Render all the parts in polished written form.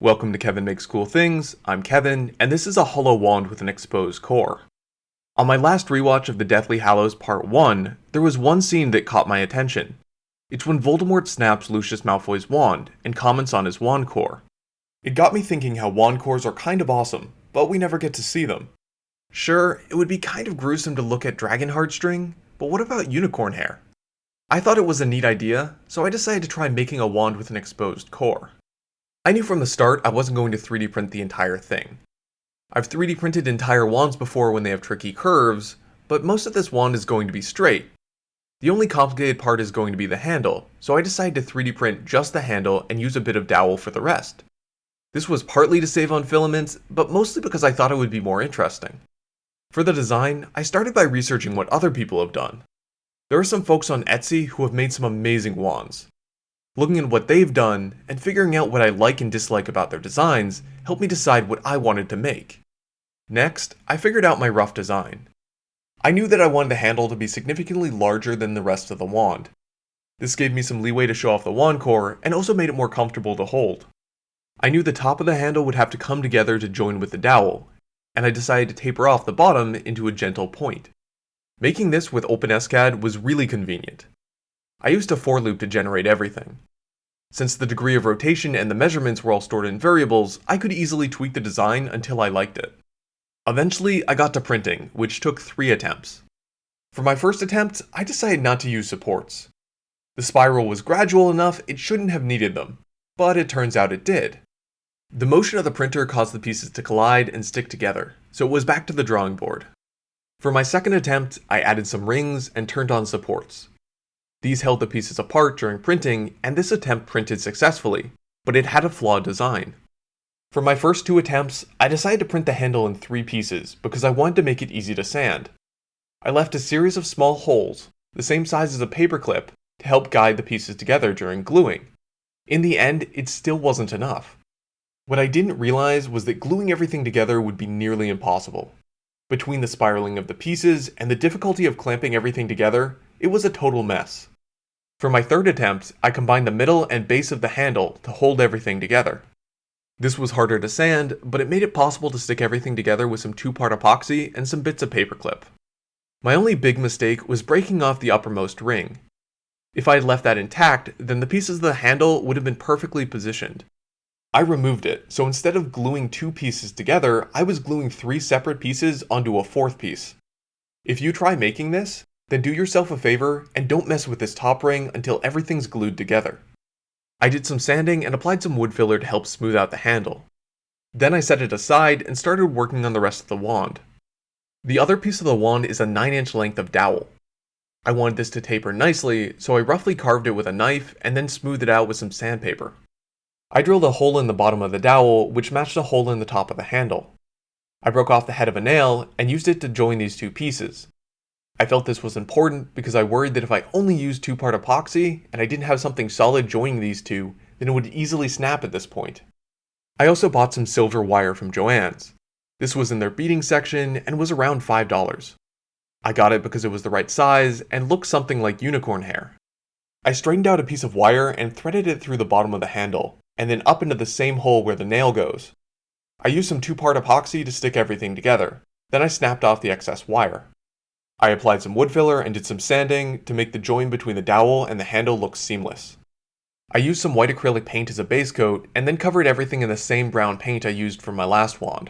Welcome to Kevin Makes Cool Things. I'm Kevin, and this is a hollow wand with an exposed core. On my last rewatch of The Deathly Hallows Part 1, there was one scene that caught my attention. It's when Voldemort snaps Lucius Malfoy's wand and comments on his wand core. It got me thinking how wand cores are kind of awesome, but we never get to see them. Sure, it would be kind of gruesome to look at dragon heartstring, but what about unicorn hair? I thought it was a neat idea, so I decided to try making a wand with an exposed core. I knew from the start I wasn't going to 3D print the entire thing. I've 3D printed entire wands before when they have tricky curves, but most of this wand is going to be straight. The only complicated part is going to be the handle, so I decided to 3D print just the handle and use a bit of dowel for the rest. This was partly to save on filaments, but mostly because I thought it would be more interesting. For the design, I started by researching what other people have done. There are some folks on Etsy who have made some amazing wands. Looking at what they've done, and figuring out what I like and dislike about their designs, helped me decide what I wanted to make. Next, I figured out my rough design. I knew that I wanted the handle to be significantly larger than the rest of the wand. This gave me some leeway to show off the wand core, and also made it more comfortable to hold. I knew the top of the handle would have to come together to join with the dowel, and I decided to taper off the bottom into a gentle point. Making this with OpenSCAD was really convenient. I used a for loop to generate everything. Since the degree of rotation and the measurements were all stored in variables, I could easily tweak the design until I liked it. Eventually, I got to printing, which took 3 attempts. For my first attempt, I decided not to use supports. The spiral was gradual enough it shouldn't have needed them, but it turns out it did. The motion of the printer caused the pieces to collide and stick together, so it was back to the drawing board. For my second attempt, I added some rings and turned on supports. These held the pieces apart during printing, and this attempt printed successfully, but it had a flawed design. For my first 2 attempts, I decided to print the handle in 3 pieces because I wanted to make it easy to sand. I left a series of small holes, the same size as a paperclip, to help guide the pieces together during gluing. In the end, it still wasn't enough. What I didn't realize was that gluing everything together would be nearly impossible. Between the spiraling of the pieces and the difficulty of clamping everything together, it was a total mess. For my third attempt, I combined the middle and base of the handle to hold everything together. This was harder to sand, but it made it possible to stick everything together with some 2-part epoxy and some bits of paperclip. My only big mistake was breaking off the uppermost ring. If I had left that intact, then the pieces of the handle would have been perfectly positioned. I removed it, so instead of gluing 2 pieces together, I was gluing 3 separate pieces onto a 4th piece. If you try making this, then do yourself a favor and don't mess with this top ring until everything's glued together. I did some sanding and applied some wood filler to help smooth out the handle. Then I set it aside and started working on the rest of the wand. The other piece of the wand is a 9-inch length of dowel. I wanted this to taper nicely, so I roughly carved it with a knife and then smoothed it out with some sandpaper. I drilled a hole in the bottom of the dowel, which matched a hole in the top of the handle. I broke off the head of a nail and used it to join these 2 pieces. I felt this was important because I worried that if I only used 2-part epoxy and I didn't have something solid joining these 2, then it would easily snap at this point. I also bought some silver wire from Joann's. This was in their beading section and was around $5. I got it because it was the right size and looked something like unicorn hair. I straightened out a piece of wire and threaded it through the bottom of the handle, and then up into the same hole where the nail goes. I used some 2-part epoxy to stick everything together, then I snapped off the excess wire. I applied some wood filler and did some sanding to make the join between the dowel and the handle look seamless. I used some white acrylic paint as a base coat and then covered everything in the same brown paint I used for my last wand.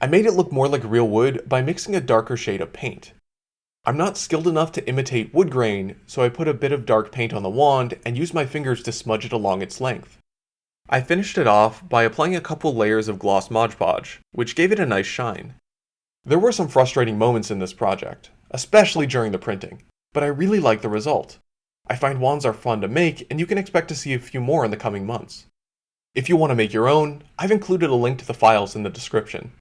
I made it look more like real wood by mixing a darker shade of paint. I'm not skilled enough to imitate wood grain, so I put a bit of dark paint on the wand and used my fingers to smudge it along its length. I finished it off by applying a couple layers of gloss Mod Podge, which gave it a nice shine. There were some frustrating moments in this project, especially during the printing, but I really like the result. I find wands are fun to make, and you can expect to see a few more in the coming months. If you want to make your own, I've included a link to the files in the description.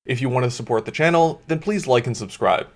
If you want to support the channel, then please like and subscribe.